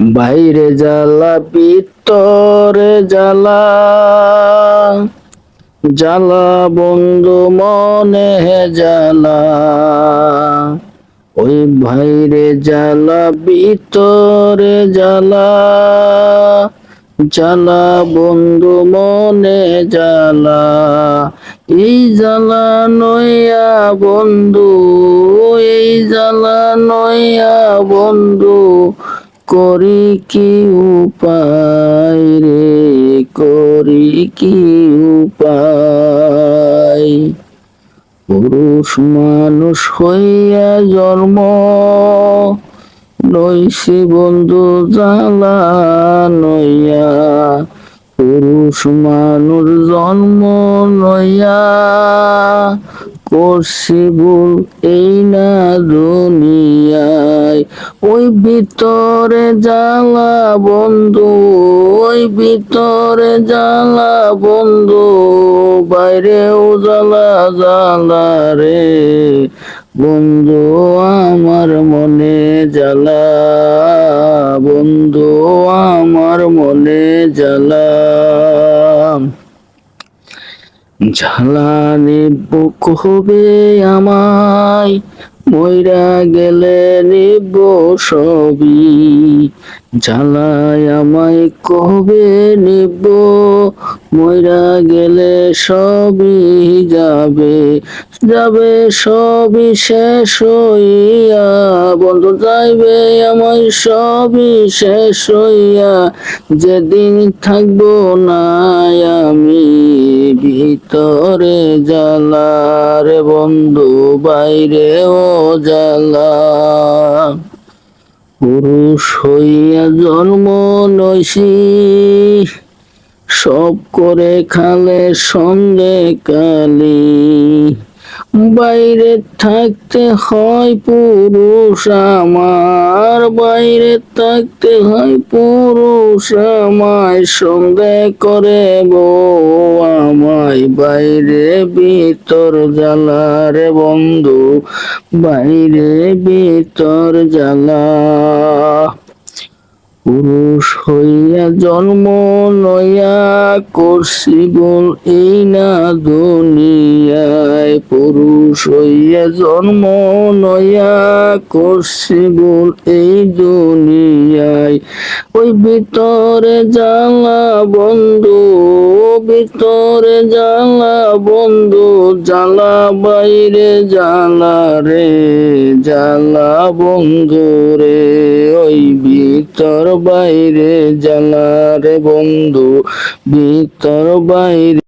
বাইরে জ্বালা ভিতরে জ্বালা, জ্বালা বন্ধু মনে জ্বালা। ওই ভাইরে জ্বালা ভিতরে জ্বালা, জ্বালা বন্ধু মনে জ্বালা। এই জ্বালা নইয়া বন্ধু, এই জ্বালা নইয়া বন্ধু, করি কি উপায় রে, করি কি উপায়। পুরুষ মানুষ হইয়া জন্ম, নইছি বন্ধু জ্বালা নইয়া। পুরুষ মানুষ জন্ম নইয়া, করছি ভুল এই না দুনিয়ায়। ওই ভিতরে জ্বালা বন্ধু, ওই ভিতরে জ্বালা বন্ধু, বাইরেও জ্বালা জ্বালা রে। বন্ধু আমার মনে জ্বালা, বন্ধু আমার মনে জ্বালা। জ্বালা নিব কবে আমায়, মইরা গেলে নিব সবই। জ্বালায় আমায় কবে নিব, মইরা গেলে সবই যাবে, যাবে সবই শেষ হইয়া। বন্ধু যাইবে আমায় সবই শেষ হইয়া, যেদিন থাকবো না আমি। ভিতরে জ্বালা রে বন্ধু, বাইরেও জ্বালা। পুরুষ হইয়া জন্ম নইছি, সব করে খালে সঙ্গে কালি। বাইরে থাকতে হয় পুরুষ আমার, বাইরে থাকতে হয় পুরুষ আমায়, সঙ্গে করে বউ আমায়। বাইরে ভিতর জ্বালা রে বন্ধু, বাইরে ভিতর জ্বালা। পুরুষ হইয়া জন্ম নইয়া, করছি ভুল এই না দুনিয়ায়। পুরুষ হইয়া জন্ম নইয়া, করছি ভুল এই দুনিয়ায়। ওই ভিতরে জ্বালা বন্ধু, ভিতরে জ্বালা বন্ধু, জ্বালা বাইরে জ্বালা রে, জ্বালা বন্ধু রে। ওই ভিতর বাইরে জ্বালা রে বন্ধু, ভিতর বাইরে।